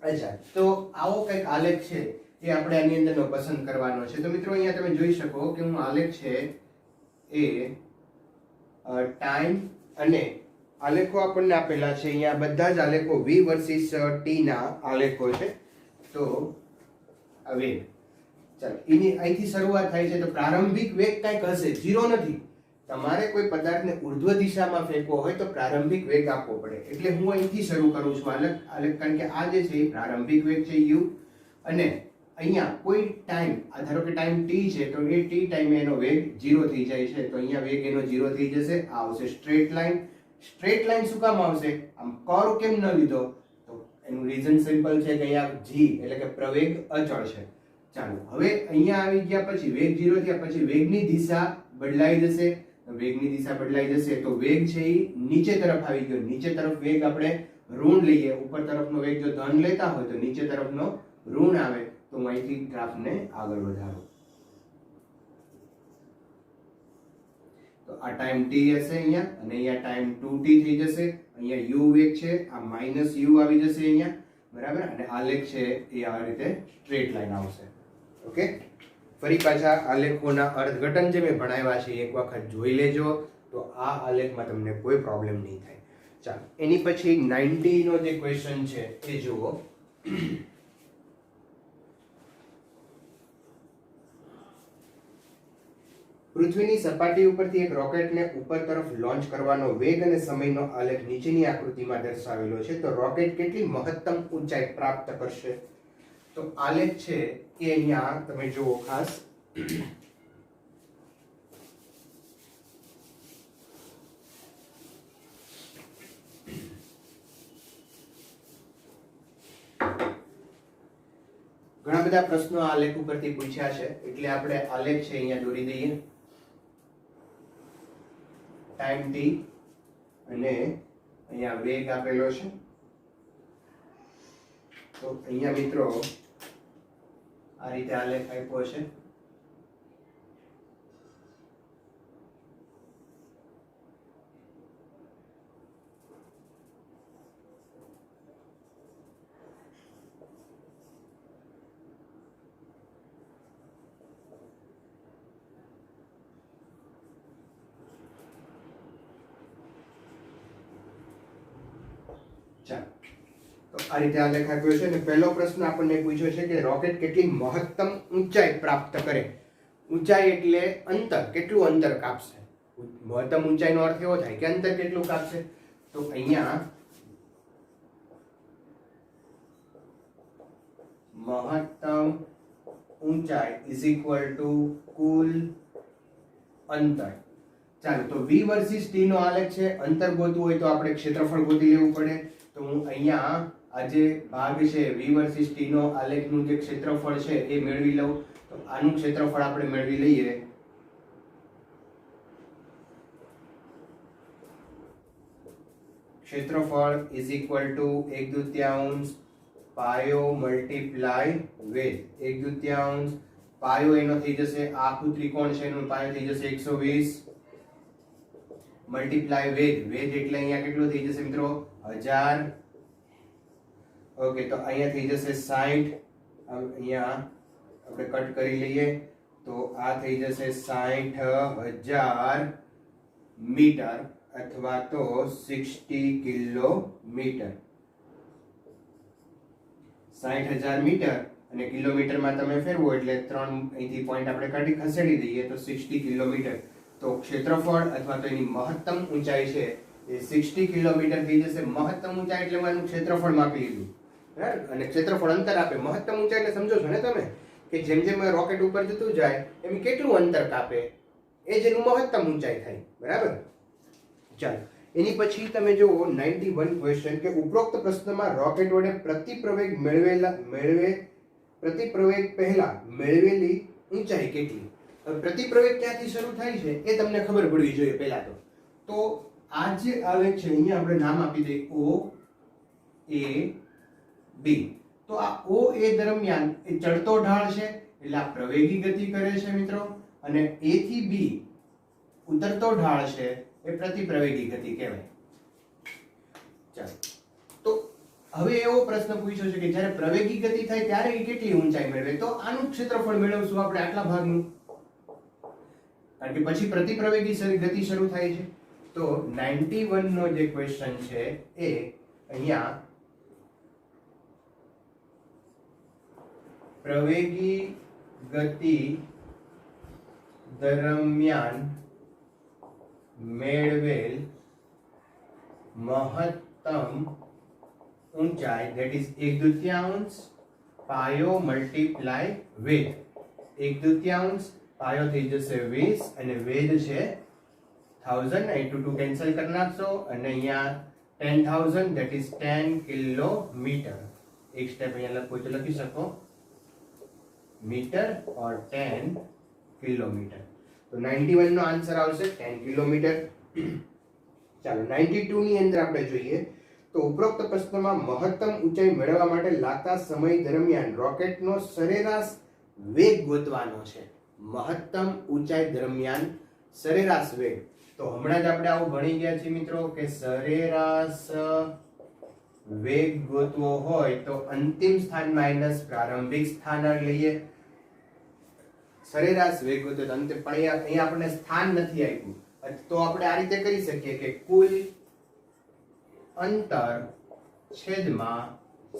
અચ્છા, તો આવો કંઈક આલેખ છે એ આપણે આની અંદરનો પસંદ કરવાનો છે. તો મિત્રો અહીંયા તમે જોઈ શકો કે હું આલેખ છે એ ટાઈમ અને આલેખો આપણને આપેલા છે. અહીંયા બધા જ આલેખો v વર્સિસ t ના આલેખો છે. તો આ વેગ, ચાલો એની અહીંથી શરૂઆત થાય છે. તો પ્રારંભિક વેગ કંઈક હશે, 0 નથી. તમારે કોઈ પદાર્થને ઉર્ધ્વ દિશામાં ફેંકવો હોય તો પ્રારંભિક વેગ આપવો પડે. એટલે હું અહીંથી શરૂ કરું છું આલેખ, કારણ કે આ જે છે એ પ્રારંભિક વેગ છે u, અને અહીંયા કોઈ ટાઈમ, ધારો કે ટાઈમ t છે તો એ t ટાઈમે એનો વેગ 0 થઈ જાય છે. તો અહીંયા વેગ એનો 0 થઈ જશે. આ આવશે સ્ટ્રેટ લાઈન. સ્ટ્રેટ લાઈન શું કામ આવશે? આમ કર્વ કેમ ન લીધો? તો એનું રીઝન સિમ્પલ છે કે અહીંયા g એટલે કે પ્રવેગ અચળ છે. ચાલો હવે અહીંયા આવી ગયા પછી વેગ 0 થયા પછી વેગની દિશા બદલાઈ જશે. વેગની દિશા બદલાઈ જશે તો વેગ છે એ નીચે તરફ આવી ગયો. નીચે તરફ વેગ આપણે ઋણ લઈએ, ઉપર તરફનો વેગ જો ધન લેતા હોય તો નીચે તરફનો ઋણ આવે. તો હું અહીંથી ગ્રાફને આગળ વધારું. તો આ ટાઈમ t હશે અહીંયા, અને અહીંયા ટાઈમ 2t થઈ જશે. અહીંયા u વેગ છે, આ માઈનસ u આવી જશે અહીંયા. બરાબર. અને આલેખ છે એ આ રીતે સ્ટ્રેટ લાઈન આવશે. ઓકે. ફરી પાછા આલેખોના અર્થઘટન જે મેં ભણાવ્યા છે એક વખત જોઈ લેજો, તો આ આલેખમાં તમને કોઈ પ્રોબ્લેમ નહીં થાય. ચાલો એની પછી 90 નો જે ક્વેશ્ચન છે એ જુઓ. પૃથ્વીની સપાટી ઉપરથી એક રોકેટને ઉપર તરફ લોન્ચ કરવાનો વેગ અને સમયનો આલેખ નીચેની આકૃતિમાં દર્શાવેલો છે. તો રોકેટ કેટલી મહત્તમ ઊંચાઈ પ્રાપ્ત કરશે? તો આલેખ છે એ અહીંયા તમે જુઓ ખાસ. ઘણા બધા પ્રશ્નો આ આલેખ ઉપરથી પૂછ્યા છે એટલે આપણે આલેખ છે અહીંયા દોરી દઈએ. ટાઈમ t અને અહીંયા વેગ આપેલો છે. તો અહીંયા મિત્રો આ રીતે આલેખ આપ્યો છે. તો આ રીતે આલેખ આપ્યો છે અને પહેલો પ્રશ્ન આપણને પૂછ્યો છે કે રોકેટ કેટલી મહત્તમ ઊંચાઈ પ્રાપ્ત કરે. ઊંચાઈ એટલે અંતર, કેટલું અંતર કાપશે. મહત્તમ ઊંચાઈનો અર્થ એવો થાય કે અંતર કેટલું કાપશે. તો અહીંયા મહત્તમ ઊંચાઈ ઇઝ ઇક્વલ ટુ કુલ અંતર. ચાલો તો v વર્સિસ t નો આલેખ છે. અંતર ગોતવું હોય તો આપણે ક્ષેત્રફળ ગોતી લેવું પડે. તો હું અહીંયા આ જે ભાગ છે v વર્સિસ t નો આલેખનું જે ક્ષેત્રફળ છે એ મેળવી લઉં. તો આનું ક્ષેત્રફળ આપણે મેળવી લઈએ. ક્ષેત્રફળ ઇઝ ઇક્વલ ટુ 1/2 પાયો મલ્ટીપ્લાય વેગ. 1/2 પાયો એનો થઈ જશે, આખું ત્રિકોણ છે એનો પાયો થઈ જશે 120 મલ્ટીપ્લાય વેગ. વેગ એટલે અહીંયા કેટલું થઈ જશે મિત્રો? 1000. ઓકે, તો અહીંયા થઈ જશે 60. અહીંયા આપણે કટ કરી લઈએ તો આ થઈ જશે 60,000 મીટર અથવા તો 60 કિલોમીટર. 60,000 મીટર અને કિલોમીટરમાં તમે ફેરવો એટલે 3 અહીંથી પોઈન્ટ આપણે કાઢી ખસેડી દઈએ તો 60 કિલોમીટર. તો ક્ષેત્રફળ અથવા તો એની મહત્તમ ઊંચાઈ છે એ 60 કિલોમીટર થઈ જશે. મહત્તમ ઊંચાઈ એટલે એનું ક્ષેત્રફળ માપી લીધું, બરાબર. અને ક્ષેત્રફળ અંતર આપે. મહત્તમ ઊંચાઈ એટલે સમજો છો ને તમે કે જેમ જેમ રોકેટ ઉપર જતું જાય એમ કેટલું અંતર કાપે એ જેનું મહત્તમ ઊંચાઈ થાય, બરાબર. ચાલો એની પછી તમે જુઓ 91 ક્વેશ્ચન કે ઉપરોક્ત પ્રશ્નમાં રોકેટ વડે પ્રતિપ્રવેગ પ્રતિપ્રવેગ પહેલા મેળવેલી ઊંચાઈ કેટલી? હવે પ્રતિપ્રવેગ ક્યાંથી શરૂ થાય છે એ તમને ખબર પડવી જોઈએ પહેલા તો આ જે આલેખ છે અહીંયા આપણે નામ આપી દઈએ O A B. તો આ O A દરમિયાન એ ચડતો ઢાળ છે એટલે આ પ્રવેગી ગતિ કરે છે મિત્રો, અને A થી B ઉતરતો ઢાળ છે એ પ્રતિપ્રવેગી ગતિ કહેવાય. ચાલો, તો હવે એવો પ્રશ્ન પૂછ્યો છે કે જ્યારે પ્રવેગી ગતિ થાય ત્યારે એ કેટલી ઊંચાઈ મેળવે? તો આનું ક્ષેત્રફળ મેળવશું આપણે આટલા ભાગનું, કારણ કે પછી પ્રતિપ્રવેગી ગતિ શરૂ થાય છે. તો 91 નો જે ક્વેશ્ચન છે એ અહીંયા પ્રવેગી ગતિ દરમિયાન મેળવેલ મહત્તમ ઊંચાઈ, that is 1/2 પાયો મલ્ટીપ્લાય વેધ. 1/2 પાયો થઈ જશે 20 અને વેધ છે 1000, અહીં 2 કેન્સલ કરી નાખશો અને અહીંયા 10,000 that is 10 કિલોમીટર. એક સ્ટેપ અહીંયા લખો તો લખી શકો મીટર ઓર 10 કિલોમીટર. તો 91 નો આન્સર આવશે 10 કિલોમીટર. ચાલો 92 ની અંદર આપણે જોઈએ તો ઉપરોક્ત પ્રશ્નમાં મહત્તમ ઊંચાઈ મેળવવા માટે લાગતા સમય દરમિયાન રોકેટનો સરેરાશ વેગ ગોતવાનો છે. મહત્તમ ઊંચાઈ દરમિયાન સરેરાશ વેગ. તો હમણાં જ આપણે આવું ભણી ગયા છીએ મિત્રો કે સરેરાશ વેગ ગોતવો હોય તો અંતિમ સ્થાન માઈનસ પ્રારંભિક સ્થાન લઈએ. સરેરાશ વેગ ગોતો તો અંતે પણ અહીંયા આપણને સ્થાન નથી આપ્યું, તો આપણે આ રીતે કરી શકીએ કે કુલ અંતર છેદમાં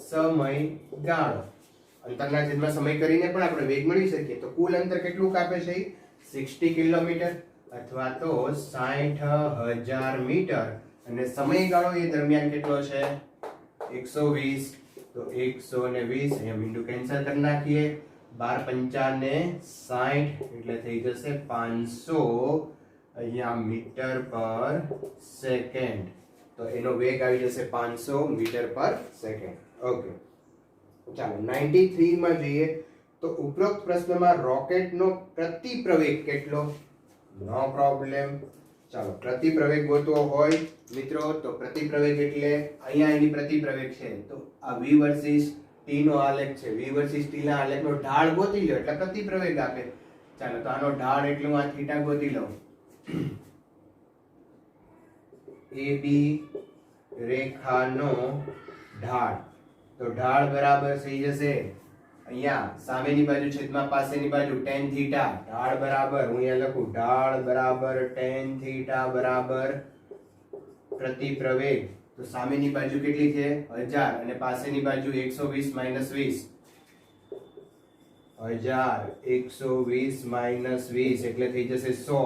સમયગાળો. અંતરના છેદમાં સમય કરીને પણ આપણે વેગ મેળવી શકીએ. તો કુલ અંતર કેટલું કાપે છે? 60 કિલોમીટર અથવા તો 60,000 મીટર, અને સમયગાળો એ દરમિયાન કેટલો છે? 120. તો 120 અહીંયા બિંદુ કેન્સલ કરી નાખીએ. 12 ને 60 એટલે થઈ જશે 500 અહીંયા મીટર પર સેકન્ડ. તો એનો વેગ આવી જશે 500 મીટર પર સેકન્ડ. ઓકે, ચાલો 93 માં જોઈએ તો ઉપરોક્ત પ્રશ્નમાં રોકેટનો પ્રતિપ્રવેગ કેટલો? નો પ્રોબ્લેમ. ચાલો પ્રતિપ્રવેગ ગોતવો હોય મિત્રો તો પ્રતિપ્રવેગ એટલે અહીંયા એની પ્રતિપ્રવેગ છે તો આ v વર્સિસ t નો આલેખ છે. v વર્સિસ t ના આલેખનો ઢાળ ગોતી લો એટલે પ્રતિપ્રવેગ આપે. ચાલો તો આનો ઢાળ એટલે હું આ થીટા ગોતી લઉં. AB રેખાનો ઢાળ, તો ઢાળ બરાબર થઈ જશે અહીંયા સામેની બાજુ છેદમાં પાસેની બાજુ tan થીટા. ઢાળ બરાબર હું અહીંયા લખું ઢાળ બરાબર tan થીટા બરાબર પ્રતિપ્રવેગ. તો સામેની બાજુ કેટલી છે? 1000 અને પાસેની બાજુ 120 માઈનસ 20. 1000 120 માઈનસ 20 એટલે થઈ જશે 100,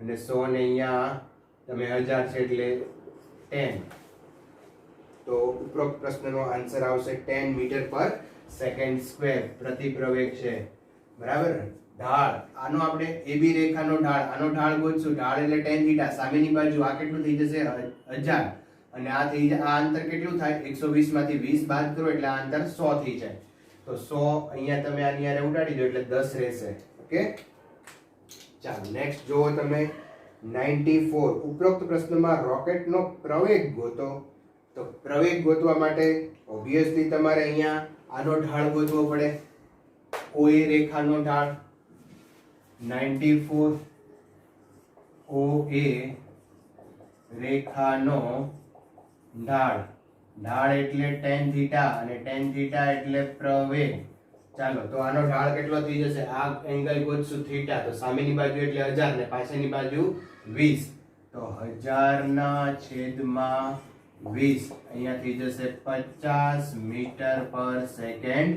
અને 100 ને અહીંયા તમે 1000 છે એટલે 10. તો ઉપરોક્ત પ્રશ્નનો આન્સર આવશે 10 મીટર પર સેકન્ડ સ્ક્વેર પ્રતિપ્રવેગ છે. બરાબર. ઢાળ આનો આપણે AB રેખાનો ઢાળ, આનો ઢાળ ગોતશું. ઢાળ એટલે tan થીટા. સામેની બાજુ આ કેટલું થઈ જશે? 1000, અને આ થઈ જાય આ અંતર કેટલું થાય? 120 માંથી 20 બાદ કરો એટલે આ અંતર 100 થઈ જાય. તો 100 અહીંયા તમે આની હારે ઉડાડી દો એટલે 10 રહેશે. ઓકે, ચાલો નેક્સ્ટ જોવો તમે 94. ઉપરોક્ત પ્રશ્નમાં રોકેટનો પ્રવેગ ગોતો. તો પ્રવેગ ગોતવા માટે ઓબ્વિયસલી તમારે અહીંયા આનો ઢાળ ગોતવો પડે. OA રેખાનો ઢાળ 94 OA રેખાનો ઢાળ. ઢાળ એટલે tan થીટા અને tan થીટા એટલે પ્રવેગ. ચાલો તો આનો ઢાળ કેટલો થઈ જશે? આ એંગલ ગોતશું થીટા, તો સામેની બાજુ એટલે 1000 ને પાછળની બાજુ 20. તો 1000 ના છેદમાં 20 અહીંયા થઈ જશે 50 મીટર પર સેકન્ડ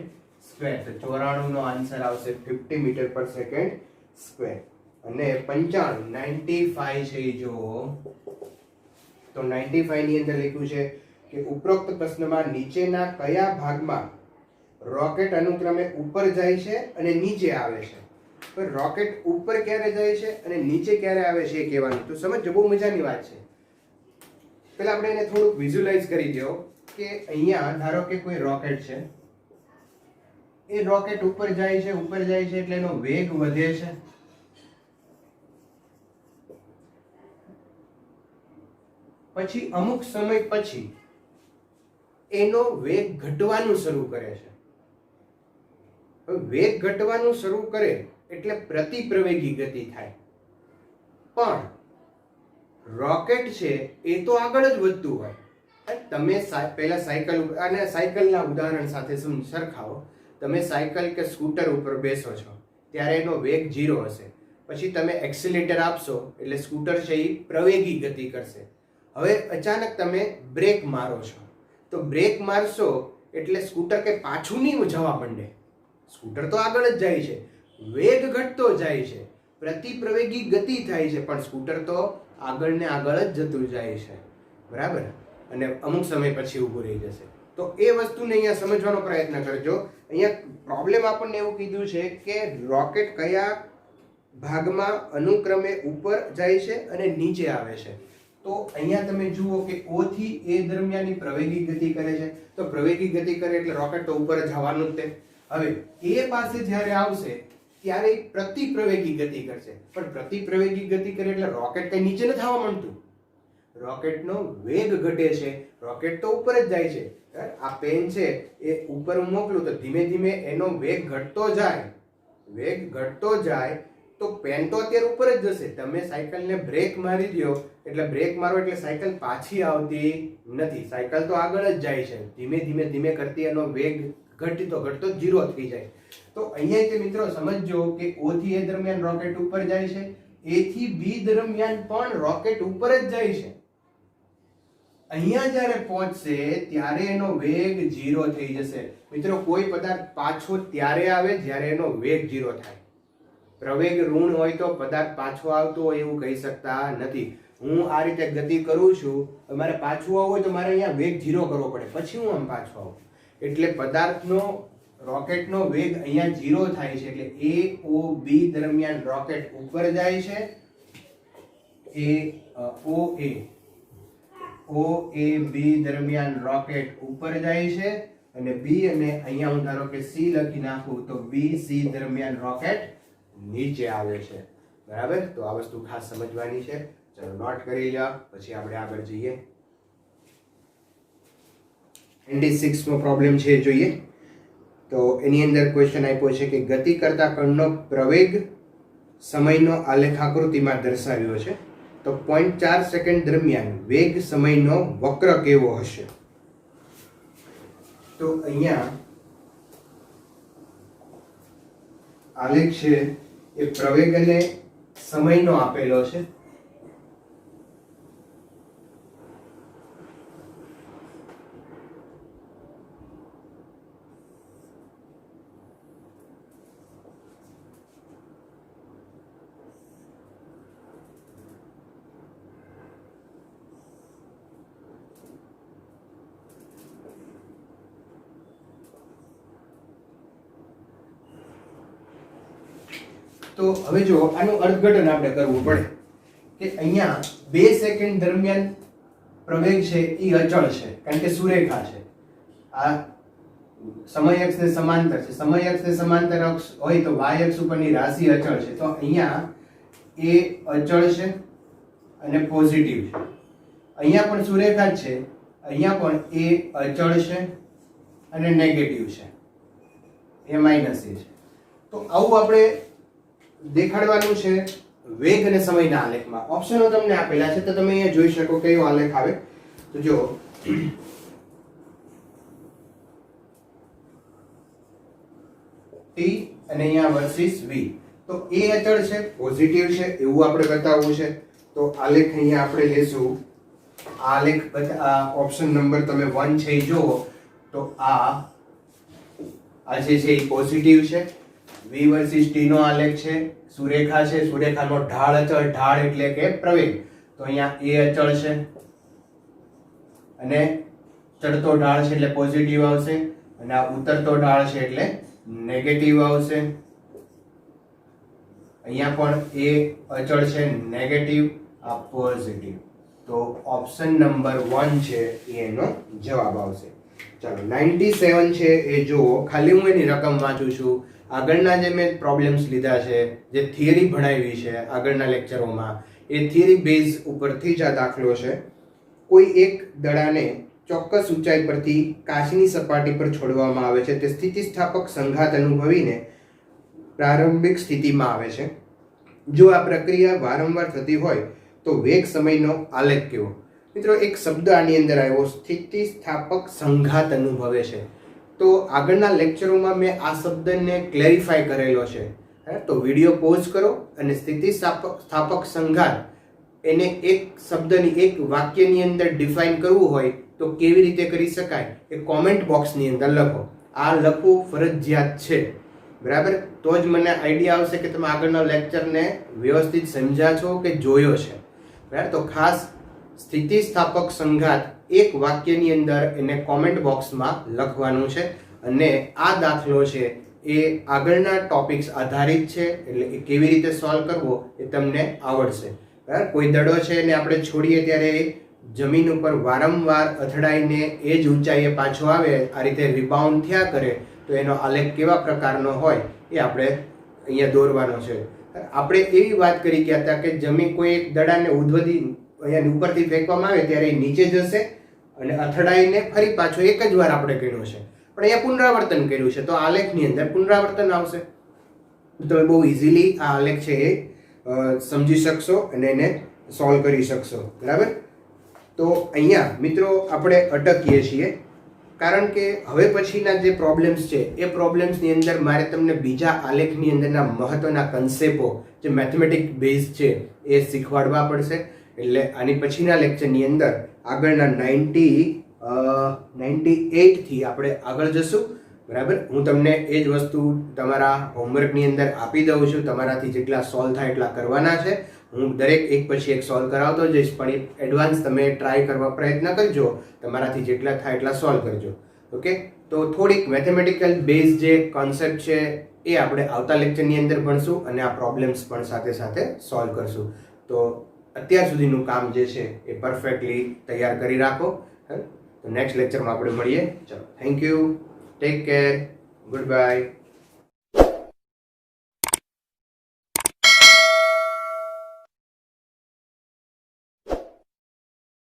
સ્ક્વેર. તો 94 નો આન્સર આવશે 50 મીટર પર સેકન્ડ સ્ક્વેર. અને 95 95 છે જો તો 95 ની અંદર લખ્યું છે કે ઉપરોક્ત પ્રશ્નમાં નીચેના કયા ભાગમાં રોકેટ અનુક્રમે ઉપર જાય છે અને નીચે આવે છે? પણ રોકેટ ઉપર ક્યારે જાય છે અને નીચે ક્યારે આવે છે એ કહેવાનું. તો સમજો, બહુ મજાની વાત છે. પેલા આપણે એને થોડુંક વિઝ્યુઅલાઇઝ કરી દો કે અહીંયા ધારો કે કોઈ રોકેટ છે, એ રોકેટ ઉપર જાય છે એટલે એનો વેગ વધે છે. પછી અમુક સમય પછી એનો વેગ ઘટવાનું શરૂ કરે છે. વેગ ઘટવાનું શરૂ કરે એટલે પ્રતિપ્રવેગી ગતિ થાય. પણ રોકેટ છે એ તો આગળ જ વધતું હોય. તમે પહેલા સાયકલ અને સાયકલના ઉદાહરણ સાથે સરખાવો. તમે સાયકલ કે સ્કૂટર ઉપર બેસો છો ત્યારે એનો વેગ 0 હશે. પછી તમે એક્સિલેટર આપશો એટલે સ્કૂટર છે એ પ્રવેગી ગતિ કરશે. હવે અચાનક તમે બ્રેક મારો છો તો બ્રેક મારશો એટલે સ્કૂટર કે પાછું નહીં જવા માંડે. સ્કૂટર તો આગળ જ જાય છે, વેગ ઘટતો જાય છે, પ્રતિપ્રવેગી ગતિ થાય છે, પણ સ્કૂટર તો આગળ ને આગળ જ જતું જાય છે. બરાબર? અને અમુક સમય પછી ઊભું રહી જશે. તો એ વસ્તુને અહીંયા સમજવાનો પ્રયત્ન કરજો. અહીંયા પ્રોબ્લેમ આપણને એવું કીધું છે કે રોકેટ કયા ભાગમાં અનુક્રમે ઉપર જાય છે અને નીચે આવે છે. તો અહીંયા તમે જુઓ કે O થી A દરમિયાનની પ્રવેગી ગતિ કરે છે. તો પ્રવેગી ગતિ કરે એટલે રોકેટ તો ઉપર જવાનું જ તે. હવે A પાસે જ્યારે આવશે ત્યારે પ્રતિપ્રવેગી ગતિ કરશે. પણ પ્રતિપ્રવેગી ગતિ કરે એટલે રોકેટ કઈ નીચે નથી આવવા માંડતું. રોકેટનો વેગ ઘટે છે, રોકેટ તો ઉપર જ જાય છે. આ પેન છે એ ઉપર હું મોકલું તો ધીમે ધીમે એનો વેગ ઘટતો જાય. વેગ ઘટતો જાય તો પેન તો અત્યારે ઉપર જ જશે. તમે સાયકલને બ્રેક મારી દો એટલે બ્રેક મારો એટલે સાયકલ પાછી આવતી નથી. સાયકલ તો આગળ જ જાય છે. ધીમે ધીમે ધીમે કરતી એનો વેગ ઘટતો 0 થઈ જાય. તો અહીંયા મિત્રો સમજજો કે O થી A દરમિયાન રોકેટ ઉપર જાય છે, A થી B દરમિયાન પણ રોકેટ ઉપર જ જાય છે. અહીંયા જ્યારે પહોંચશે ત્યારે એનો વેગ 0 થઈ જશે. મિત્રો કોઈ પદાર્થ પાછો ત્યારે આવે જ્યારે એનો વેગ 0 થાય. પ્રવેગ ઋણ હોય તો પદાર્થ પાછો આવતો હોય એવું કહી શકતા નથી. હું આ રીતે ગતિ કરું છું, મારે પાછું આવવું હોય તો મારે અહીંયા વેગ 0 કરવો પડે, પછી હું આમ પાછો આવું. એટલે પદાર્થનો રોકેટનો વેગ અહીંયા 0 થાય છે. એટલે AOB દરમિયાન રોકેટ ઉપર જાય છે. OAB દરમિયાન રોકેટ ઉપર જાય છે અને B અને અહીંયા હું ધારો કે C લખી નાખું તો BC દરમિયાન રોકેટ નીચે આવે છે. બરાબર? તો આ વસ્તુ ખાસ સમજવાની છે. ચલો નોટ કરી લો, પછી આપણે આગળ જઈએ. 26 નો પ્રોબ્લેમ છે જોઈએ. તો એની અંદર ક્વેશ્ચન આપ્યો છે કે ગતિ કરતા કણનો પ્રવેગ સમયનો આલેખ આકૃતિમાં દર્શાવ્યો છે. તો 0.4 સેકન્ડ દરમિયાન વેગ સમયનો વક્ર કેવો હશે? તો અહીંયા આલેખ છે એ પ્રવેગ અને સમયનો આપેલો છે. તો હવે જો આનું અર્થઘટન આપણે કરવું પડે કે અહીંયા 2 સેકન્ડ દરમિયાન પ્રવેગ છે એ અચળ છે, કારણ કે સુરેખા છે. આ સમય અક્ષને સમાંતર છે. સમય અક્ષને સમાંતર અક્ષ હોય તો y અક્ષ ઉપરની રાશિ અચળ છે. તો અહીંયા એ અચળ છે અને પોઝિટિવ છે. અહીંયા પણ સુરેખા જ છે, અહીંયા પણ એ અચળ છે અને નેગેટિવ છે, એ માઈનસ એ છે. તો આવું આપણે દેખાડવાનું છે વેગ અને સમયના આલેખમાં. ઓપ્શનો તમને આપેલા છે તો તમે અહીંયા જોઈ શકો કયો આલેખ આવે. તો જો T અને અહીંયા વર્સિસ V. તો એ અચળ છે, પોઝિટિવ છે એવું આપણે બતાવવું છે. તો આલેખ અહીંયા આપણે લેશું. આલેખ ઓપ્શન નંબર તમે 1 છે એ જુઓ તો આ જે છે એ પોઝિટિવ છે. V વર્સિસ T નો આલેખ છે, સુરેખા છે, સુરેખાનો ઢાળ અચળ, ઢાળ એટલે કે પ્રવેગ. તો અહીંયા એ અચળ છે અને ચડતો ઢાળ છે એટલે પોઝિટિવ આવશે અને આ ઉતરતો ઢાળ છે એટલે નેગેટિવ આવશે. અહીંયા પણ એ અચળ છે નેગેટિવ, આ પોઝિટિવ. તો ઓપ્શન નંબર 1 છે એ એનો જવાબ આવશે. ચાલો 97 છે એ જુઓ. ખાલી હું એની રકમ વાંચું છું. આગળના જે મેં પ્રોબ્લેમ્સ લીધા છે, જે થિયરી ભણાવી છે આગળના લેક્ચરોમાં, એ થિયરી બેઝ ઉપરથી જ આ દાખલો છે. કોઈ એક દડાને ચોક્કસ ઊંચાઈ પરથી કાચની સપાટી પર છોડવામાં આવે છે. તે સ્થિતિસ્થાપક સંઘાત અનુભવીને પ્રારંભિક સ્થિતિમાં આવે છે. જો આ પ્રક્રિયા વારંવાર થતી હોય તો વેગ સમયનો આલેખ કેવો? મિત્રો, એક શબ્દ આની અંદર આવ્યો, સ્થિતિસ્થાપક સંઘાત અનુભવે છે. તો આગળના લેક્ચરોમાં મેં આ શબ્દને ક્લેરિફાય કરેલો છે. તો વિડીયો પોઝ કરો અને સ્થિતિસ્થાપક સંઘાત એને એક શબ્દની, એક વાક્યની અંદર ડિફાઇન કરવું હોય તો કેવી રીતે કરી શકાય એ કોમેન્ટ બોક્સની અંદર લખો. આ લખવું ફરજિયાત છે, બરાબર? તો જ મને આઈડિયા આવશે કે તમે આગળના લેક્ચરને વ્યવસ્થિત સમજ્યા છો કે જોયો છે, બરાબર? તો ખાસ સ્થિતિસ્થાપક સંઘાત એક વાક્યની અંદર એને કોમેન્ટ બોક્સમાં લખવાનું છે. અને આ દાખલો છે એ આગળના ટોપિક્સ આધારિત છે, એટલે એ કેવી રીતે સોલ્વ કરવો એ તમને આવડશે, બરાબર? કોઈ દડો છે એને આપણે છોડીએ ત્યારે જમીન ઉપર વારંવાર અથડાઈને એ જ ઊંચાઈએ પાછો આવે, આ રીતે રિબાઉન્ડ થયા કરે, તો એનો આલેખ કેવા પ્રકારનો હોય એ આપણે અહીંયા દોરવાનો છે. આપણે એવી વાત કરી ગયા હતા કે જમીન કોઈ એક દડાને ઉધ્વથી અહીંયા ઉપરથી ફેંકવામાં આવે ત્યારે એ નીચે જશે અને અથડાઈને ફરી પાછો એક જ વાર આપણે કર્યું છે, પણ અહીંયા પુનરાવર્તન કર્યું છે, તો આલેખની અંદર પુનરાવર્તન આવશે. તમે બહુ ઇઝીલી આ આલેખ છે એ સમજી શકશો અને એને સોલ્વ કરી શકશો, બરાબર? તો અહીંયા મિત્રો આપણે અટકીએ છીએ, કારણ કે હવે પછીના જે પ્રોબ્લેમ્સ છે એ પ્રોબ્લેમ્સની અંદર મારે તમને બીજા આલેખની અંદરના મહત્વના કન્સેપ્ટો જે મેથમેટિક બેઝ છે એ શીખવાડવા પડશે. એટલે આની પછીના લેક્ચરની અંદર આગળના 98 થી આપણે આગળ જશું, બરાબર? હું તમને એ જ વસ્તુ તમારા હોમવર્કની અંદર આપી દઉં છું. તમારાથી જેટલા સોલ્વ થાય એટલા કરવાના છે. હું દરેક એક પછી એક સોલ્વ કરાવતો જઈશ, પણ એડવાન્સ તમે ટ્રાય કરવા પ્રયત્ન કરજો. તમારાથી જેટલા થાય એટલા સોલ્વ કરજો, ઓકે? તો થોડીક મેથેમેટિકલ બેઝ જે કોન્સેપ્ટ છે એ આપણે આવતા લેક્ચરની અંદર ભણશું અને આ પ્રોબ્લેમ્સ પણ સાથે સાથે સોલ્વ કરશું. તો અત્યાર સુધીનું કામ જે છે એ પરફેક્ટલી તૈયાર કરી રાખો. તો નેક્સ્ટ લેક્ચરમાં આપણે મળીએ. ચલો, thank you, take care, good bye.